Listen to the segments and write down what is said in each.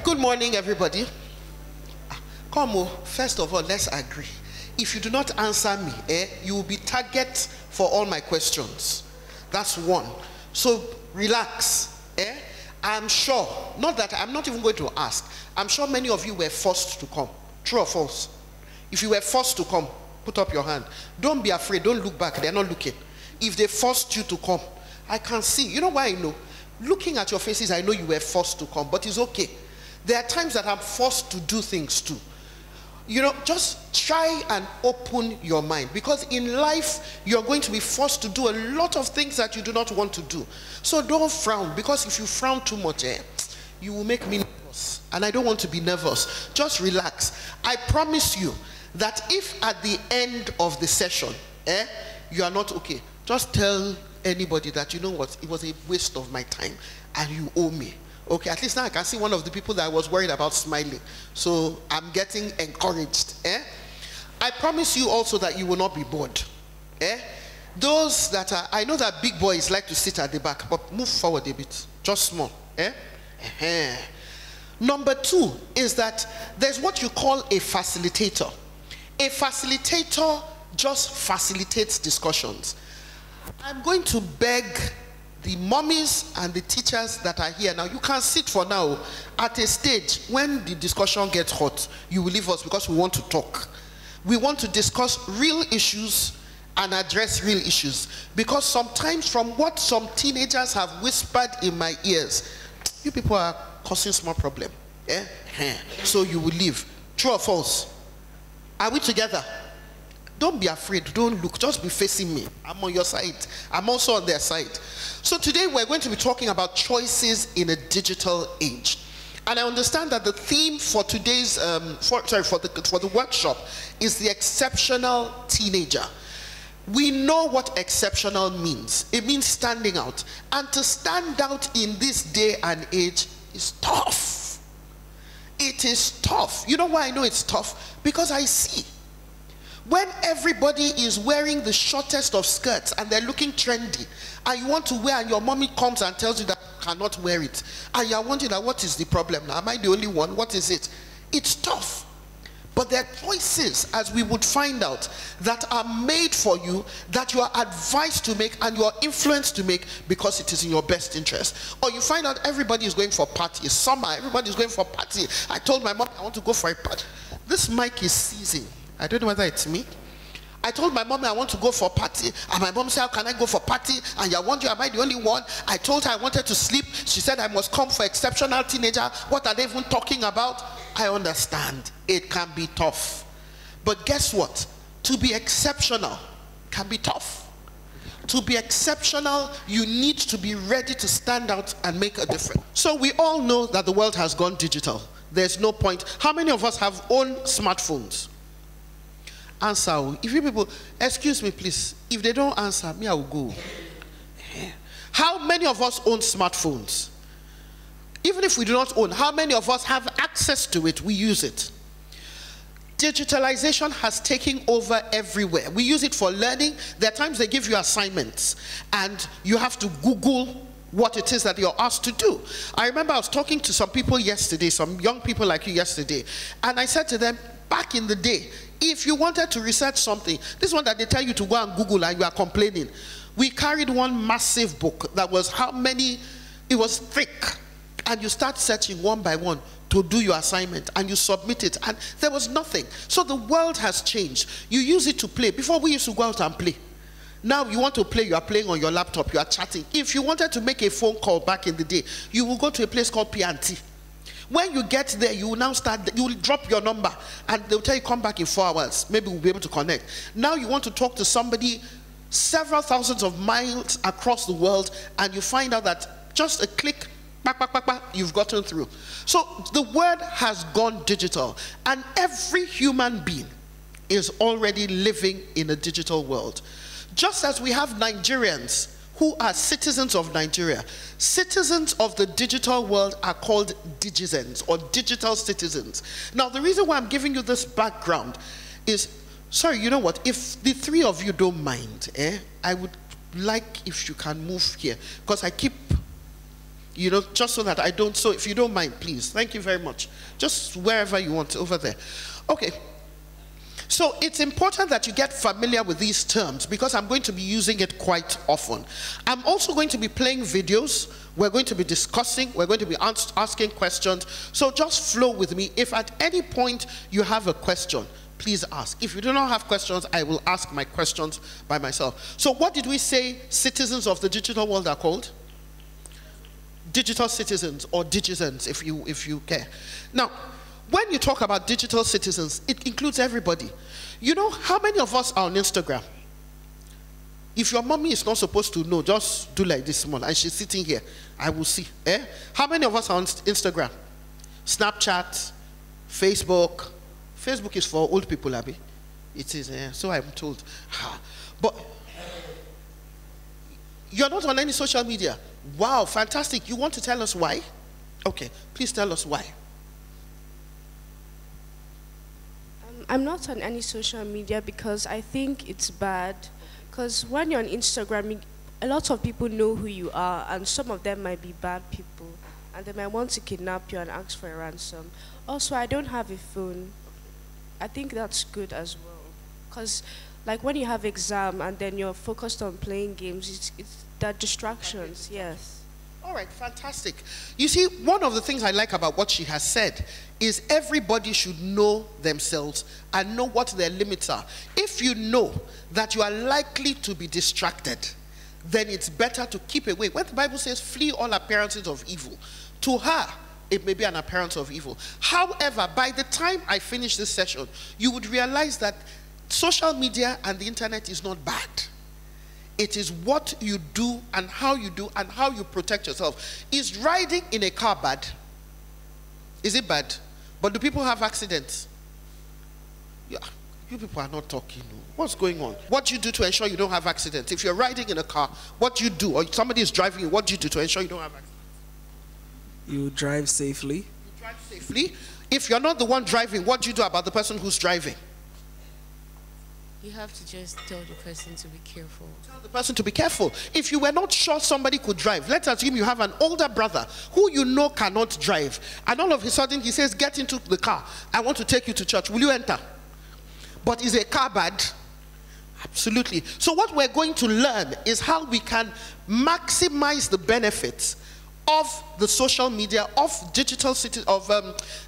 Good morning, everybody. Come on, first of all, let's agree. If you do not answer me, you will be target for all my questions. That's one. So relax. I'm sure, not that I'm not even going to ask. I'm sure many of you were forced to come. True or false? If you were forced to come, put up your hand. Don't be afraid. Don't look back. They're not looking. If they forced you to come, I can see. You know why I know? Looking at your faces, I know you were forced to come, but it's okay. There are times that I'm forced to do things too. You know, just try and open your mind, because in life you're going to be forced to do a lot of things that you do not want to do. So don't frown, because if you frown too much, you will make me nervous, and I don't want to be nervous. Just relax. I promise you that if at the end of the session you are not okay, just tell anybody that, you know what, it was a waste of my time and you owe me. Okay, at least now I can see one of the people that I was worried about smiling. So I'm getting encouraged. I promise you also that you will not be bored. Those that are, I know that big boys like to sit at the back, but move forward a bit, just small. Number two is that there's what you call a facilitator. A facilitator just facilitates discussions. I'm going to beg the mummies and the teachers that are here now, you can sit for now. At a stage when the discussion gets hot, you will leave us, because we want to talk. We want to discuss real issues and address real issues, because sometimes from what some teenagers have whispered in my ears, you people are causing small problem. So you will leave. True or false? Are we together? Don't be afraid. Don't look. Just be facing me. I'm on your side. I'm also on their side. So today we're going to be talking about choices in a digital age. And I understand that the theme for today's for the workshop is the exceptional teenager. We know what exceptional means. It means standing out. And to stand out in this day and age is tough. It is tough. You know why I know it's tough? Because I see. When everybody is wearing the shortest of skirts and they're looking trendy, and you want to wear, and your mommy comes and tells you that you cannot wear it, and you're wondering, what is the problem now? Am I the only one? What is it? It's tough. But there are choices, as we would find out, that are made for you, that you are advised to make and you are influenced to make, because it is in your best interest. Or you find out everybody is going for party. It's summer, everybody is going for party. I told my mom I want to go for a party. This mic is seizing. I don't know whether it's me. I told my mom I want to go for a party, and my mom said, how can I go for a party? And you're wondering, am I the only one? I told her I wanted to sleep. She said I must come for exceptional teenager. What are they even talking about? I understand. It can be tough. But guess what? To be exceptional can be tough. To be exceptional, you need to be ready to stand out and make a difference. So we all know that the world has gone digital. There's no point. How many of us have owned smartphones? Answer. If you people, excuse me please, if they don't answer me, I will go. How many of us own smartphones? Even if we do not own, how many of us have access to it? We use it. Digitalization has taken over everywhere. We use it for learning. There are times they give you assignments and you have to Google what it is that you're asked to do. I remember I was talking to some people yesterday, some young people like you yesterday, and I said to them, back in the day, if you wanted to research something, this one that they tell you to go and Google and you are complaining, we carried one massive book that was how many, it was thick, and you start searching one by one to do your assignment, and you submit it, and there was nothing. So the world has changed. You use it to play. Before, we used to go out and play. Now you want to play, you are playing on your laptop, you are chatting. If you wanted to make a phone call back in the day, you will go to a place called P&T. When you get there, you will now start, you will drop your number and they'll tell you come back in 4 hours. Maybe we'll be able to connect. Now you want to talk to somebody several thousands of miles across the world, and you find out that just a click, you've gotten through. So the world has gone digital, and every human being is already living in a digital world. Just as we have Nigerians who are citizens of Nigeria, citizens of the digital world are called digizens, or digital citizens. Now the reason why I'm giving you this background is, sorry, you know what, if the three of you don't mind, I would like if you can move here, because I keep You know, just so that I don't, so if you don't mind, please. Thank you very much. Just wherever you want, over there. Okay. So it's important that you get familiar with these terms because I'm going to be using it quite often. I'm also going to be playing videos. We're going to be discussing. We're going to be asking questions. So just flow with me. If at any point you have a question, please ask. If you do not have questions, I will ask my questions by myself. So what did we say citizens of the digital world are called? Digital citizens, or digizens, if you care. Now, when you talk about digital citizens, it includes everybody. You know, how many of us are on Instagram? If your mommy is not supposed to know, just do like this small, and she's sitting here, I will see. How many of us are on Instagram? Snapchat, Facebook. Facebook is for old people, Abby. It is, so I'm told. But you're not on any social media. Wow, fantastic. You want to tell us why? Okay, please tell us why. I'm not on any social media because I think it's bad. Because when you're on Instagram, a lot of people know who you are, and some of them might be bad people, and they might want to kidnap you and ask for a ransom. Also, I don't have a phone. I think that's good as well. Because like when you have exam and then you're focused on playing games, it's that distractions, yes. All right, fantastic. You see, one of the things I like about what she has said is everybody should know themselves and know what their limits are. If you know that you are likely to be distracted, then it's better to keep away. When the Bible says, flee all appearances of evil, to her, it may be an appearance of evil. However, by the time I finish this session, you would realize that social media and the internet is not bad. It is what you do and how you protect yourself. Is riding in a car bad? Is it bad? But do people have accidents? Yeah, you people are not talking. What's going on? What do you do to ensure you don't have accidents? If you're riding in a car, what do you do? Or somebody is driving you, what do you do to ensure you don't have accidents? You drive safely. You drive safely. If you're not the one driving, what do you do about the person who's driving? You have to just tell the person to be careful. Tell the person to be careful. If you were not sure somebody could drive, let's assume you have an older brother who you know cannot drive, and all of a sudden he says, get into the car, I want to take you to church. Will you enter? But is a car bad? Absolutely. So what we're going to learn is how we can maximize the benefits of the social media, of digital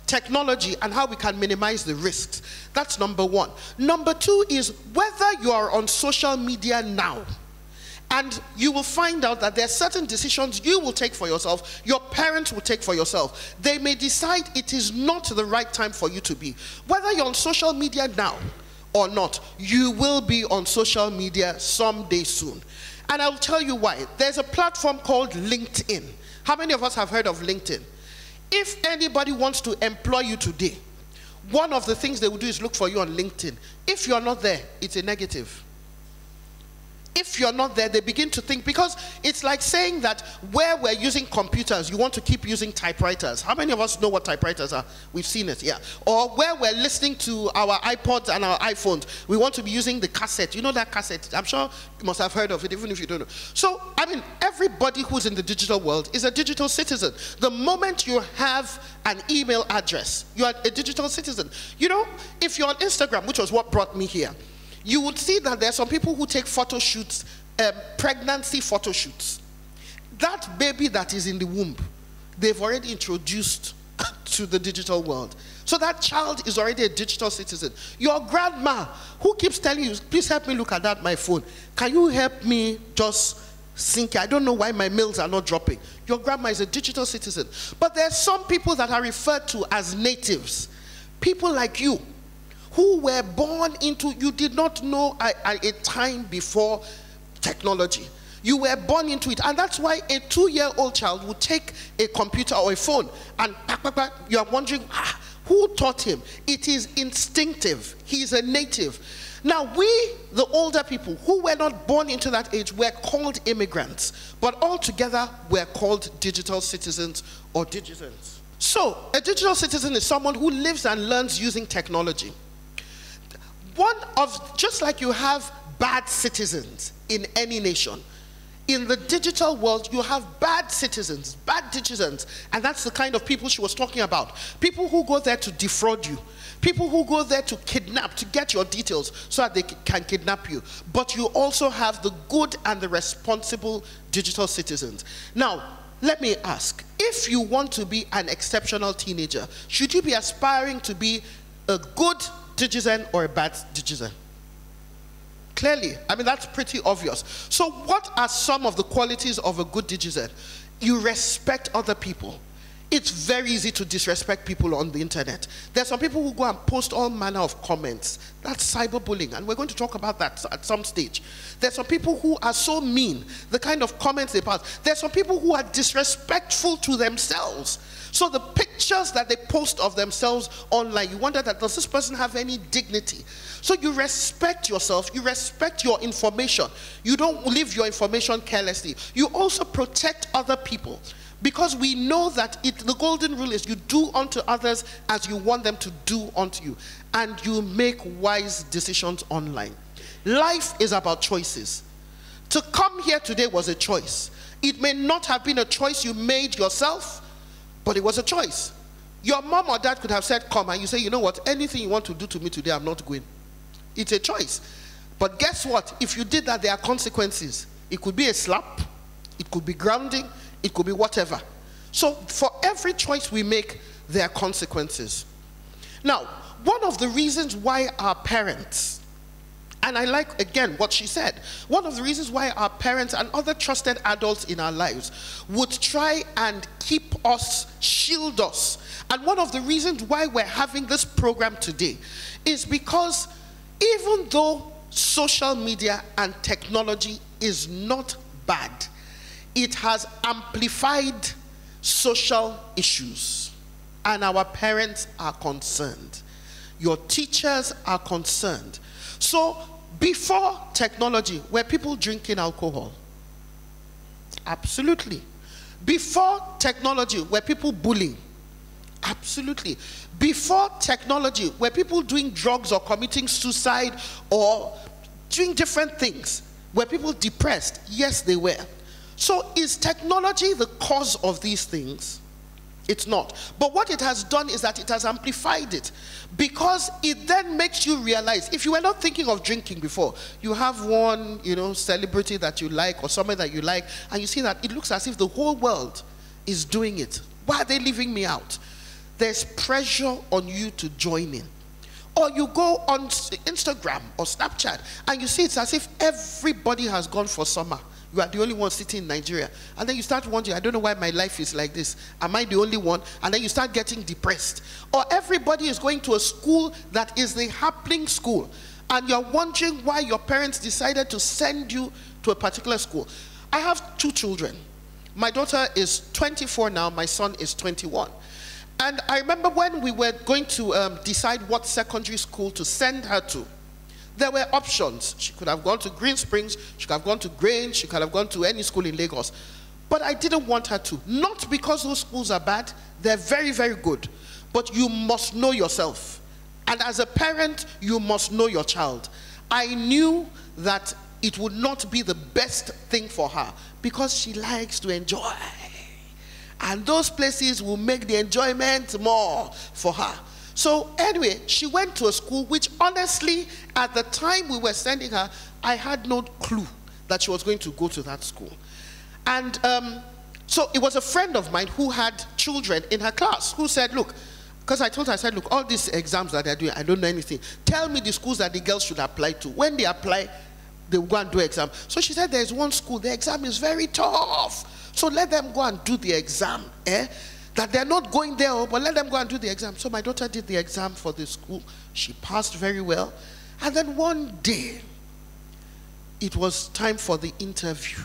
technology, and how we can minimize the risks. That's number one. Number two is whether you are on social media now, and you will find out that there are certain decisions you will take for yourself, your parents will take for yourself. They may decide it is not the right time for you to be. Whether you're on social media now or not, you will be on social media someday soon. And I'll tell you why. There's a platform called LinkedIn. How many of us have heard of LinkedIn? If anybody wants to employ you today, one of the things they will do is look for you on LinkedIn. If you're not there, it's a negative. If you're not there, they begin to think, because it's like saying that where we're using computers, you want to keep using typewriters. How many of us know what typewriters are? We've seen it, yeah. Or where we're listening to our iPods and our iPhones, we want to be using the cassette. You know that cassette? I'm sure you must have heard of it, even if you don't know. So, I mean, everybody who's in the digital world is a digital citizen. The moment you have an email address, you are a digital citizen. You know, if you're on Instagram, which was what brought me here, you would see that there are some people who take photo shoots, pregnancy photo shoots. That baby that is in the womb, they've already introduced to the digital world. So that child is already a digital citizen. Your grandma, who keeps telling you, please help me look at that, my phone. Can you help me just sync? I don't know why my mails are not dropping. Your grandma is a digital citizen. But there are some people that are referred to as natives. People like you, who were born into, you did not know a time before technology. You were born into it. And that's why a 2-year-old child would take a computer or a phone and you are wondering, who taught him? It is instinctive. He is a native. Now we, the older people who were not born into that age, were called immigrants. But altogether, we're called digital citizens or digizens. So a digital citizen is someone who lives and learns using technology. Just like you have bad citizens in any nation, In the digital world, you have bad citizens, and that's the kind of people she was talking about. People who go there to defraud you, people who go there to kidnap, to get your details so that they can kidnap you. But you also have the good and the responsible digital citizens. Now, let me ask, if you want to be an exceptional teenager, should you be aspiring to be a good digizen or a bad digizen? Clearly, I mean, that's pretty obvious. So what are some of the qualities of a good digizen? You respect other people. It's very easy to disrespect people on the internet. There's some people who go and post all manner of comments. That's cyberbullying, and we're going to talk about that at some stage. There's some people who are so mean, the kind of comments they pass. There's some people who are disrespectful to themselves. So the pictures that they post of themselves online, you wonder that, does this person have any dignity? So you respect yourself, you respect your information. You don't leave your information carelessly. You also protect other people. Because we know that the golden rule is you do unto others as you want them to do unto you. And you make wise decisions online. Life is about choices. To come here today was a choice. It may not have been a choice you made yourself, but it was a choice. Your mom or dad could have said, come, and you say, you know what, anything you want to do to me today, I'm not going. It's a choice. But guess what? If you did that, there are consequences. It could be a slap. It could be grounding. It could be whatever. So for every choice we make, there are consequences. Now, one of the reasons why our parents, and I like, again, what she said, one of the reasons why our parents and other trusted adults in our lives would try and keep us, shield us, and one of the reasons why we're having this program today is because even though social media and technology is not bad, it has amplified social issues, and our parents are concerned. Your teachers are concerned. So before technology, were people drinking alcohol? Absolutely. Before technology, were people bullying? Absolutely. Before technology, were people doing drugs or committing suicide or doing different things? Were people depressed? Yes, they were. So is technology the cause of these things? It's not. But what it has done is that it has amplified it, because it then makes you realize, if you were not thinking of drinking before, you have one, celebrity that you like or someone that you like, and you see that it looks as if the whole world is doing it. Why are they leaving me out? There's pressure on you to join in. Or you go on Instagram or Snapchat and you see it's as if everybody has gone for summer. You are the only one sitting in Nigeria. And then you start wondering, I don't know why my life is like this. Am I the only one? And then you start getting depressed. Or everybody is going to a school that is the happening school, and you're wondering why your parents decided to send you to a particular school. I have 2 children. My daughter is 24 now. My son is 21. And I remember when we were going to decide what secondary school to send her to, there were options. She could have gone to Green Springs, she could have gone to Grange, she could have gone to any school in Lagos. But I didn't want her to. Not because those schools are bad, they're very, very good. But you must know yourself. And as a parent, you must know your child. I knew that it would not be the best thing for her because she likes to enjoy. And those places will make the enjoyment more for her. So anyway, she went to a school which honestly, at the time we were sending her, I had no clue that she was going to go to that school. And so it was a friend of mine who had children in her class who said, look, because I told her, I said, look, all these exams that they're doing, I don't know anything. Tell me the schools that the girls should apply to. When they apply, they will go and do exam. So she said, there's one school, the exam is very tough. So let them go and do the exam. That they're not going there, but let them go and do the exam. So my daughter did the exam for the school. She passed very well. And then one day, it was time for the interview.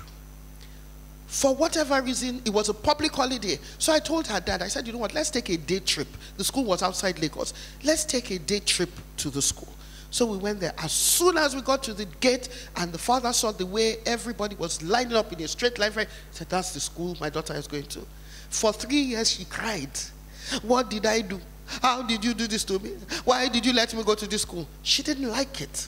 For whatever reason, it was a public holiday. So I told her dad, I said, you know what, let's take a day trip. The school was outside Lagos. Let's take a day trip to the school. So we went there. As soon as we got to the gate and the father saw the way everybody was lining up in a straight line, he said, that's the school my daughter is going to. For 3 years, she cried. What did I do? How did you do this to me? Why did you let me go to this school? She didn't like it.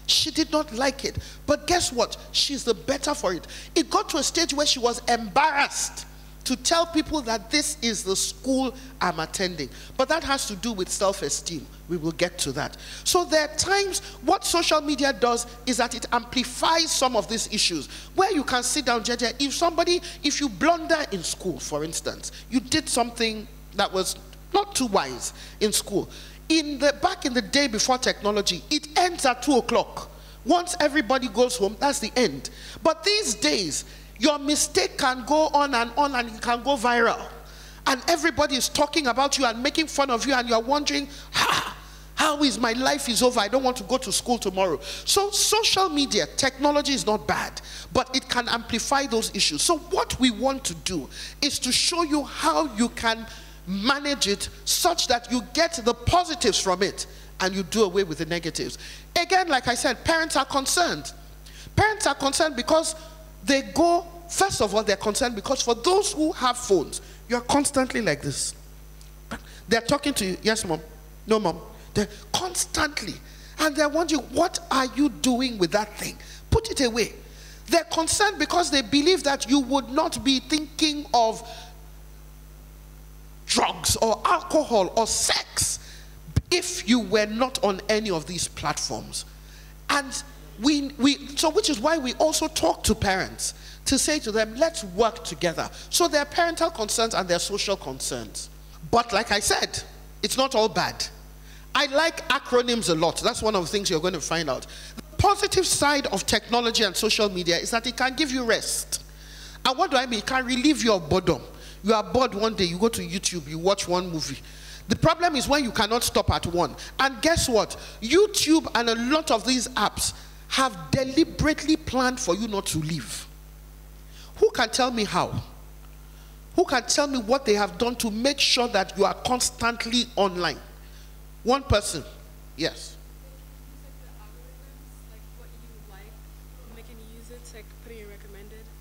She did not like it. But guess what? She's the better for it. It got to a stage where she was embarrassed to tell people that this is the school I'm attending. But that has to do with self-esteem. We will get to that. So there are times what social media does is that it amplifies some of these issues. Where you can sit down, Jeje, if you blunder in school, for instance, you did something that was not too wise in school. Back in the day before technology, it ends at 2 o'clock. Once everybody goes home, that's the end. But these days, your mistake can go on and it can go viral. And everybody is talking about you and making fun of you, and you're wondering, how is my life is over? I don't want to go to school tomorrow. So social media, technology is not bad, but it can amplify those issues. So what we want to do is to show you how you can manage it such that you get the positives from it and you do away with the negatives. Again, like I said, parents are concerned. Parents are concerned because they go, first of all, they're concerned because for those who have phones, you're constantly like this. They're talking to you, yes, mom, no, mom. They're constantly. And they're wondering, what are you doing with that thing? Put it away. They're concerned because they believe that you would not be thinking of drugs or alcohol or sex if you were not on any of these platforms. And so which is why we also talk to parents to say to them, let's work together. So there are parental concerns and there are social concerns. But like I said, it's not all bad. I like acronyms a lot. That's one of the things you're going to find out. The positive side of technology and social media is that it can give you rest. And what do I mean? It can relieve your boredom. You are bored one day, you go to YouTube, you watch one movie. The problem is when you cannot stop at one. And guess what? YouTube and a lot of these apps have deliberately planned for you not to leave. Who can tell me how? Who can tell me what they have done to make sure that you are constantly online? One person. Yes.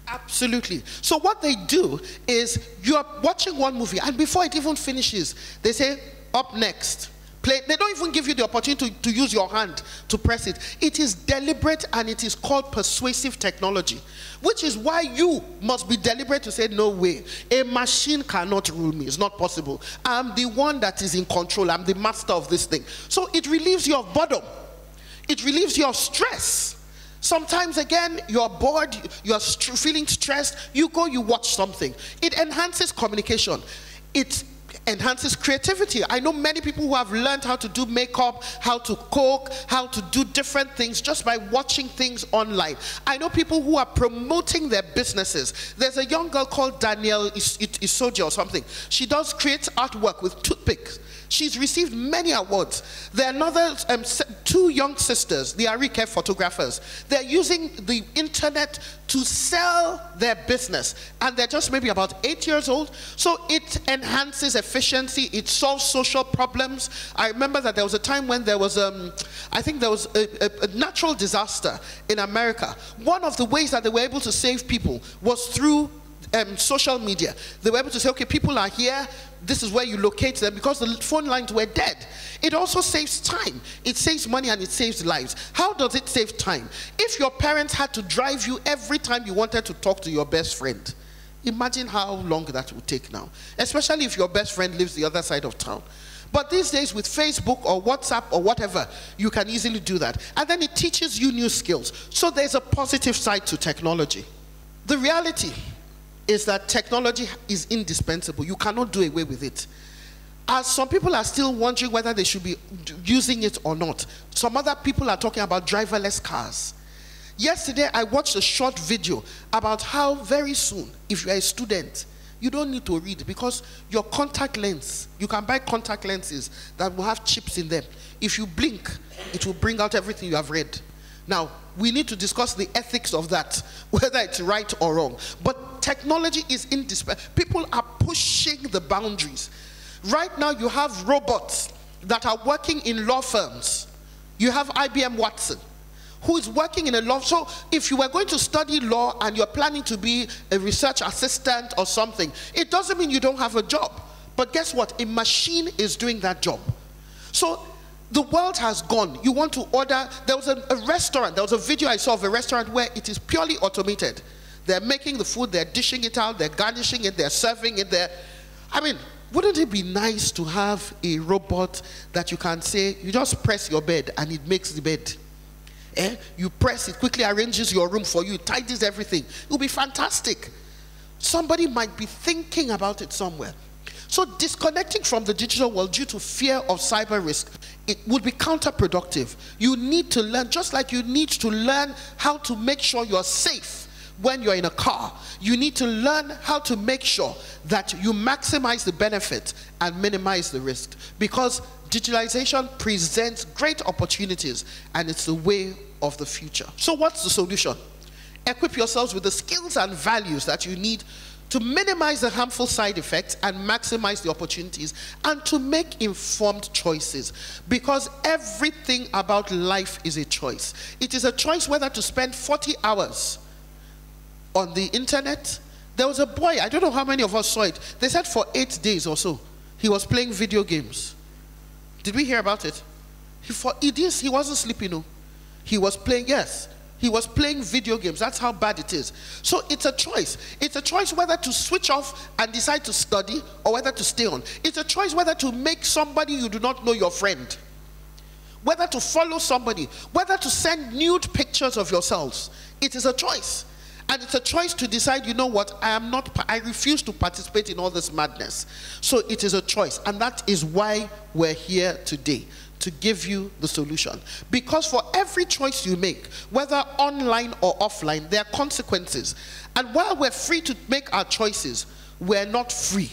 Absolutely. So what they do is you're watching one movie and before it even finishes, they say, up next. Play. They don't even give you the opportunity to use your hand to press it. It is deliberate and it is called persuasive technology, which is why you must be deliberate to say, no way. A machine cannot rule me. It's not possible. I'm the one that is in control. I'm the master of this thing. So it relieves you of boredom. It relieves you of stress. Sometimes again, you're bored, you're feeling stressed, you go, you watch something. It enhances communication. It enhances creativity. I know many people who have learned how to do makeup, how to cook, how to do different things just by watching things online. I know people who are promoting their businesses. There's a young girl called Danielle Isoja or something. She does create artwork with toothpicks. She's received many awards. There are another two young sisters, the Arike photographers. They're using the internet to sell their business. And they're just maybe about 8 years old. So it enhances efficiency. It solves social problems. I remember that there was a time when there was, I think there was a natural disaster in America. One of the ways that they were able to save people was through social media. They were able to say, okay, people are here, this is where you locate them, because the phone lines were dead. It also saves time. It saves money and it saves lives. How does it save time? If your parents had to drive you every time you wanted to talk to your best friend, imagine how long that would take now, especially if your best friend lives the other side of town. But these days with Facebook or WhatsApp or whatever, you can easily do that. And then it teaches you new skills. So there's a positive side to technology. The reality is that technology is indispensable. You cannot do away with it. As some people are still wondering whether they should be using it or not, some other people are talking about driverless cars. Yesterday, I watched a short video about how very soon, if you're a student, you don't need to read because your contact lens, you can buy contact lenses that will have chips in them. If you blink, it will bring out everything you have read. Now, we need to discuss the ethics of that, whether it's right or wrong. But technology is indispensable. People are pushing the boundaries. Right now, you have robots that are working in law firms. You have IBM Watson, who is working in a law. So if you were going to study law and you're planning to be a research assistant or something, it doesn't mean you don't have a job. But guess what? A machine is doing that job. So The world has gone. You want to order. There was a restaurant. There was a video I saw of a restaurant where it is purely automated. They're making the food. They're dishing it out. They're garnishing it. They're serving it. Wouldn't it be nice to have a robot that you can say, you just press your bed and it makes the bed? You press it, quickly arranges your room for you, tidies everything. It will be fantastic. Somebody might be thinking about it somewhere. So disconnecting from the digital world due to fear of cyber risk, it would be counterproductive. You need to learn, just like you need to learn how to make sure you're safe when you're in a car. You need to learn how to make sure that you maximize the benefit and minimize the risk, because digitalization presents great opportunities and it's the way of the future. So what's the solution? Equip yourselves with the skills and values that you need to minimize the harmful side effects and maximize the opportunities, and to make informed choices, because everything about life is a choice. It is a choice whether to spend 40 hours on the internet. There was a boy, I don't know how many of us saw it. They said for 8 days or so, he was playing video games. Did we hear about it? He wasn't sleeping, no. He was playing, yes. He was playing video games. That's how bad it is. So it's a choice. It's a choice whether to switch off and decide to study or whether to stay on. It's a choice whether to make somebody you do not know your friend, whether to follow somebody, whether to send nude pictures of yourselves. It is a choice. And it's a choice to decide, you know what, I refuse to participate in all this madness. So it is a choice. And that is why we're here today, to give you the solution. Because for every choice you make, whether online or offline, there are consequences. And while we're free to make our choices, we're not free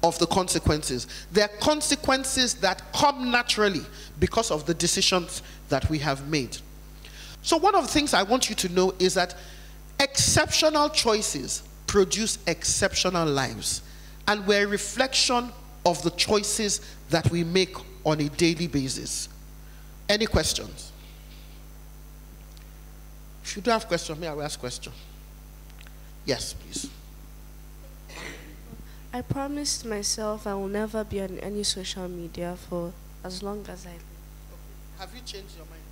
of the consequences. There are consequences that come naturally because of the decisions that we have made. So one of the things I want you to know is that exceptional choices produce exceptional lives. And we're a reflection of the choices that we make on a daily basis. Any questions? If you don't have questions, may I ask a question? Yes, please. I promised myself I will never be on any social media for as long as I live. Have you changed your mind?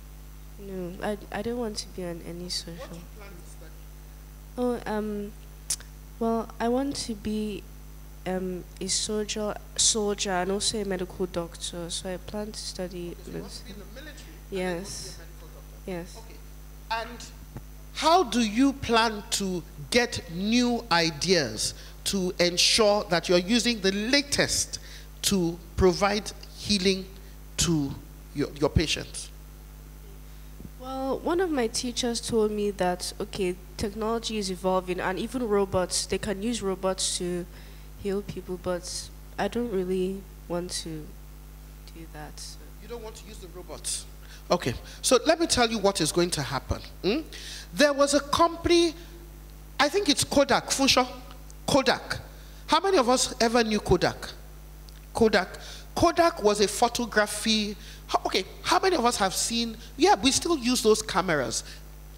No, I don't want to be on any social. What do you plan to study? Well, I want to be a soldier and also a medical doctor. So I plan to study. Okay, so you want to be in the military? Yes. And then you want to be a medical doctor? Yes. Okay. And how do you plan to get new ideas to ensure that you're using the latest to provide healing to your patients? Well, one of my teachers told me that, okay, technology is evolving and even robots, they can use robots to heal people, but I don't really want to do that. So. You don't want to use the robots? Okay, so let me tell you what is going to happen. There was a company, I think it's Kodak, Fusha, Kodak. How many of us ever knew Kodak? Kodak was a photography. Okay, how many of us have seen, yeah, we still use those cameras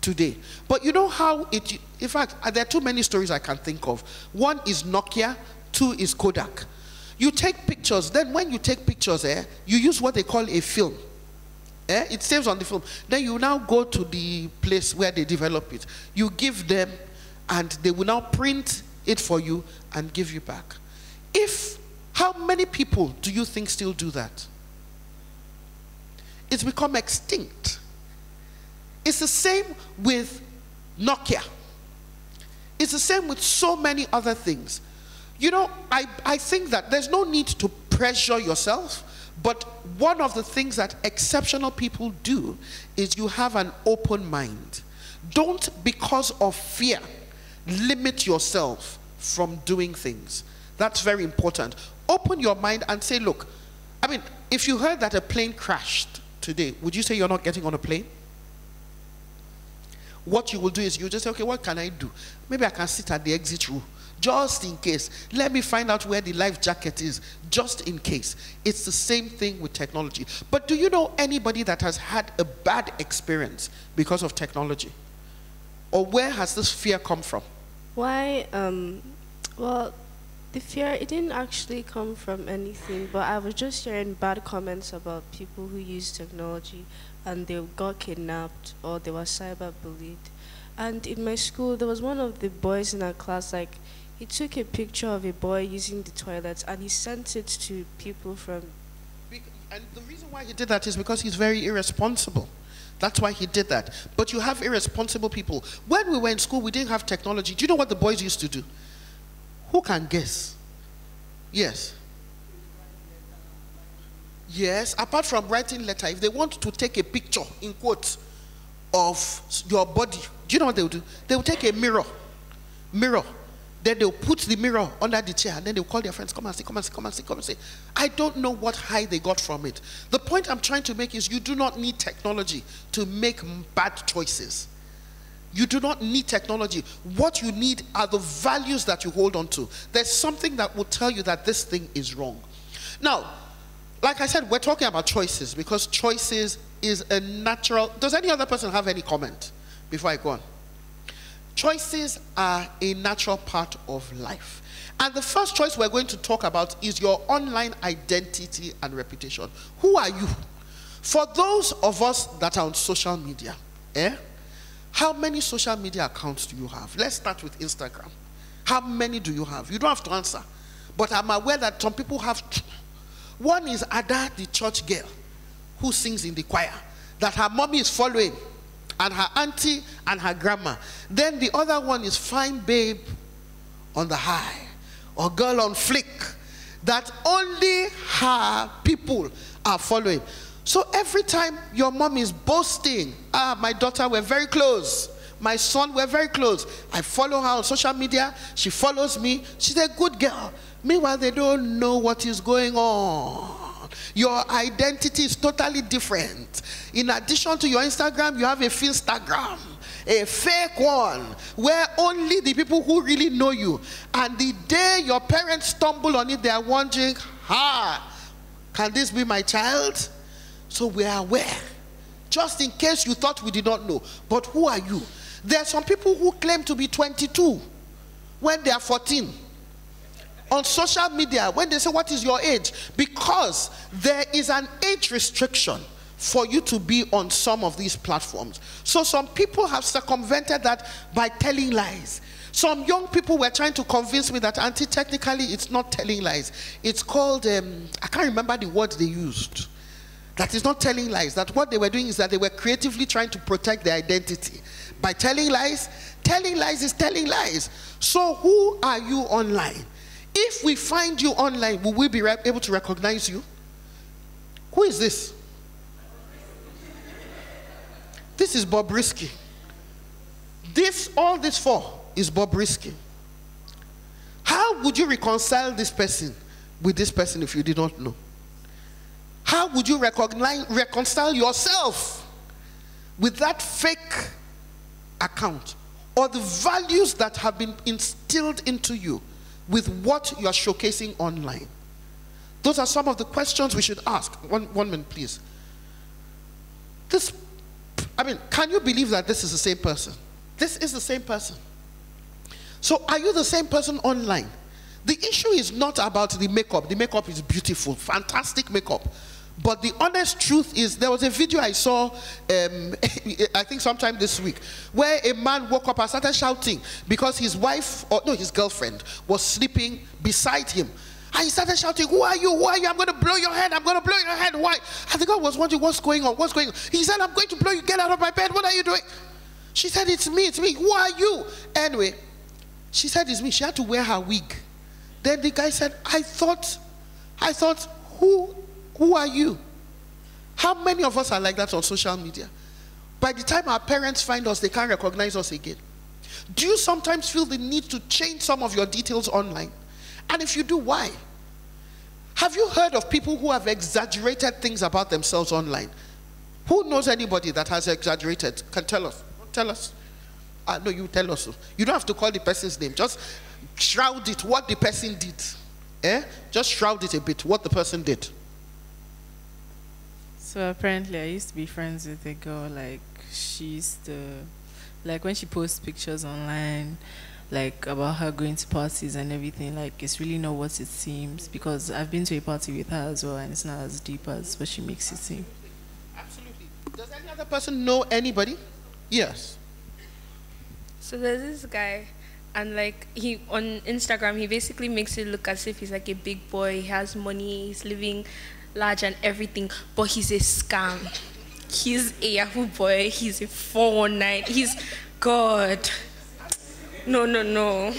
today. But you know how it, in fact, there are too many stories I can think of. One is Nokia, two is Kodak. You take pictures, then when you take pictures, you use what they call a film. It saves on the film. Then you now go to the place where they develop it. You give them, and they will now print it for you and give you back. How many people do you think still do that? It's become extinct. It's the same with Nokia. It's the same with so many other things. You know, I think that there's no need to pressure yourself, but one of the things that exceptional people do is you have an open mind. Don't, because of fear, limit yourself from doing things. That's very important. Open your mind and say, look, I mean, if you heard that a plane crashed today, would you say you're not getting on a plane? What you will do is you just say, okay, what can I do? Maybe I can sit at the exit row, just in case. Let me find out where the life jacket is, just in case. It's the same thing with technology. But do you know anybody that has had a bad experience because of technology? Or where has this fear come from? Why, well, The fear, it didn't actually come from anything, but I was just hearing bad comments about people who use technology and they got kidnapped or they were cyberbullied. And in my school, there was one of the boys in our class, like, he took a picture of a boy using the toilet and he sent it to people from... And the reason why he did that is because he's very irresponsible. That's why he did that. But you have irresponsible people. When we were in school, we didn't have technology. Do you know what the boys used to do? Who can guess? Yes. Yes, apart from writing letter, if they want to take a picture, in quotes, of your body, do you know what they will do? They will take a mirror. Then they'll put the mirror under the chair, and then they'll call their friends, come and see, come and see, come and see, come and see. I don't know what high they got from it. The point I'm trying to make is you do not need technology to make bad choices. You do not need technology. What you need are the values that you hold on to. There's something that will tell you that this thing is wrong. Now, like I said, we're talking about choices because choices is a natural... Does any other person have any comment before I go on? Choices are a natural part of life. And the first choice we're going to talk about is your online identity and reputation. Who are you? For those of us that are on social media, how many social media accounts do you have? Let's start with Instagram. How many do you have? You don't have to answer. But I'm aware that some people have... One is Ada, the church girl, who sings in the choir, that her mommy is following, and her auntie and her grandma. Then the other one is Fine Babe on the High, or Girl on Flick, that only her people are following. So every time your mom is boasting, my daughter, we're very close. My son, we're very close. I follow her on social media. She follows me. She's a good girl. Meanwhile, they don't know what is going on. Your identity is totally different. In addition to your Instagram, you have a Finstagram, a fake one, where only the people who really know you. And the day your parents stumble on it, they are wondering, can this be my child? So we are aware, just in case you thought we did not know. But who are you? There are some people who claim to be 22 when they are 14. On social media, when they say, what is your age? Because there is an age restriction for you to be on some of these platforms. So some people have circumvented that by telling lies. Some young people were trying to convince me that, Auntie, technically it's not telling lies. It's called, I can't remember the word they used. That is not telling lies. That what they were doing is that they were creatively trying to protect their identity. By telling lies is telling lies. So who are you online? If we find you online, will we be able to recognize you? Who is this? This is Bobrisky. All this for is Bobrisky. How would you reconcile this person with this person if you did not know? How would you reconcile yourself with that fake account, or the values that have been instilled into you with what you are showcasing online? Those are some of the questions we should ask. One minute, please. Can you believe that this is the same person? This is the same person. So are you the same person online? The issue is not about the makeup. The makeup is beautiful, fantastic makeup. But the honest truth is, there was a video I saw, I think sometime this week, where a man woke up and started shouting because his wife, his girlfriend, was sleeping beside him. And he started shouting, who are you? Who are you? I'm going to blow your head. I'm going to blow your head. Why? And the girl was wondering, what's going on? What's going on? He said, I'm going to blow you. Get out of my bed. What are you doing? She said, it's me. It's me. Who are you? Anyway, she said, it's me. She had to wear her wig. Then the guy said, I thought, who are you? How many of us are like that on social media? By the time our parents find us, they can't recognize us again. Do you sometimes feel the need to change some of your details online? And if you do, why? Have you heard of people who have exaggerated things about themselves online? Who knows anybody that has exaggerated? Can tell us. Tell us. No, you tell us. You don't have to call the person's name. Just shroud it, what the person did. Just shroud it a bit, what the person did. So apparently I used to be friends with a girl, like she used to, like when she posts pictures online, like about her going to parties and everything. Like it's really not what it seems, because I've been to a party with her as well, and it's not as deep as what she makes it seem. Absolutely. Does any other person know anybody? Yes. So there's this guy, and like he on Instagram, he basically makes it look as if he's like a big boy. He has money. He's living large and everything, but he's a scam. He's a Yahoo boy. He's a 419. He's God. No. Let me tell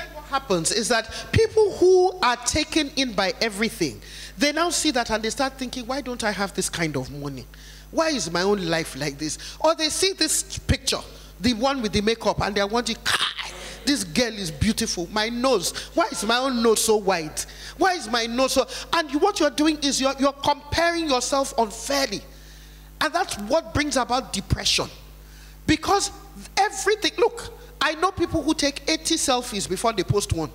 you what happens is that people who are taken in by everything, they now see that and they start thinking, why don't I have this kind of money? Why is my own life like this? Or they see this picture, the one with the makeup, and they're wondering, this girl is beautiful. My nose, why is my own nose so wide? Why is my nose so... And what you're doing is you're comparing yourself unfairly. And that's what brings about depression. Because everything... Look, I know people who take 80 selfies before they post one.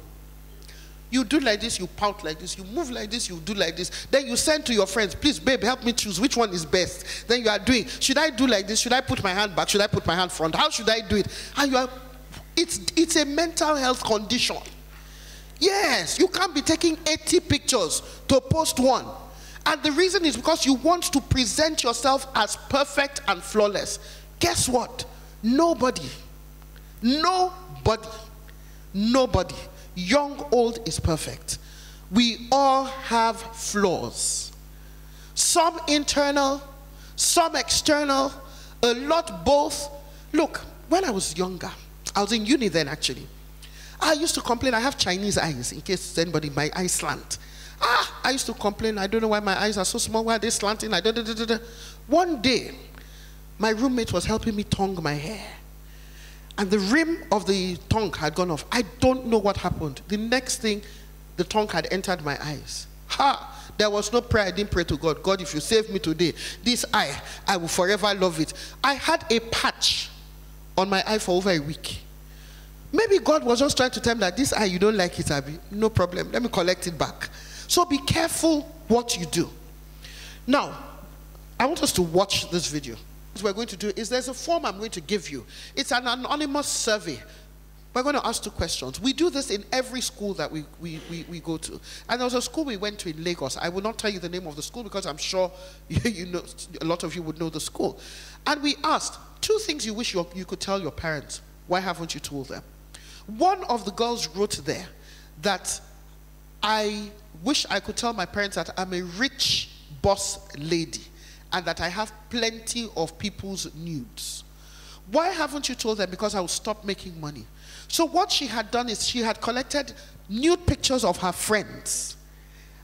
You do like this, you pout like this, you move like this, you do like this. Then you send to your friends, please, babe, help me choose which one is best. Then you are doing, should I do like this? Should I put my hand back? Should I put my hand front? How should I do it? And you are... It's a mental health condition. Yes, you can't be taking 80 pictures to post one. And the reason is because you want to present yourself as perfect and flawless. Guess what? Nobody, young, old, is perfect. We all have flaws. Some internal, some external, a lot both. Look, when I was younger, I was in uni then actually. I used to complain I have Chinese eyes, in case anybody, my eyes slant. I used to complain, I don't know why my eyes are so small, why are they slanting? One day, my roommate was helping me tongue my hair. And the rim of the tongue had gone off. I don't know what happened. The next thing, the tongue had entered my eyes. There was no prayer. I didn't pray to God. God, if you save me today, this eye, I will forever love it. I had a patch on my eye for over a week. Maybe God was just trying to tell me that this eye, you don't like it, Abby. No problem. Let me collect it back. So be careful what you do. Now, I want us to watch this video. What we're going to do is there's a form I'm going to give you. It's an anonymous survey. We're going to ask 2 questions. We do this in every school that we go to. And there was a school we went to in Lagos. I will not tell you the name of the school because I'm sure you know, a lot of you would know the school. And we asked 2 things you wish you could tell your parents. Why haven't you told them? One of the girls wrote there that I wish I could tell my parents that I'm a rich boss lady and that I have plenty of people's nudes. Why haven't you told them? Because I will stop making money. So what she had done is she had collected nude pictures of her friends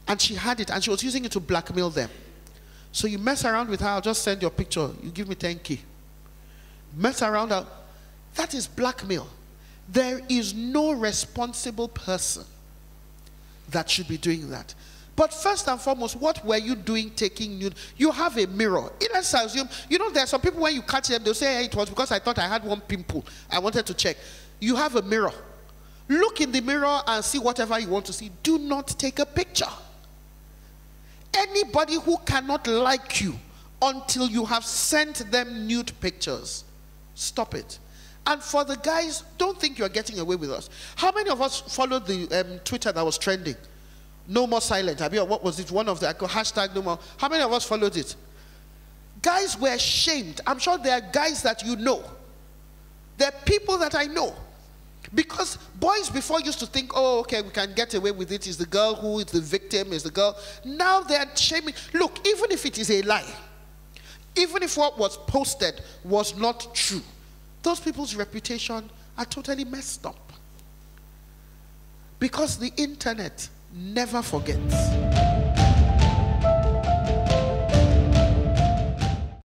and she had it and she was using it to blackmail them. So you mess around with her, I'll just send your picture, you give me 10K. Mess around her, that is blackmail. There is no responsible person that should be doing that. But first and foremost, what were you doing taking nude? You have a mirror. Let's assume, you know, there are some people when you catch them, they'll say, hey, it was because I thought I had one pimple. I wanted to check. You have a mirror. Look in the mirror and see whatever you want to see. Do not take a picture. Anybody who cannot like you until you have sent them nude pictures, stop it. And for the guys, don't think you're getting away with us. How many of us followed the Twitter that was trending? No more silent. I mean, what was it? One of the hashtag no more. How many of us followed it? Guys were shamed. I'm sure there are guys that you know. There are people that I know. Because boys before used to think, oh, okay, we can get away with it. Is the girl who is the victim, is the girl. Now they're shaming. Look, even if it is a lie, even if what was posted was not true, those people's reputation are totally messed up. Because the internet never forgets.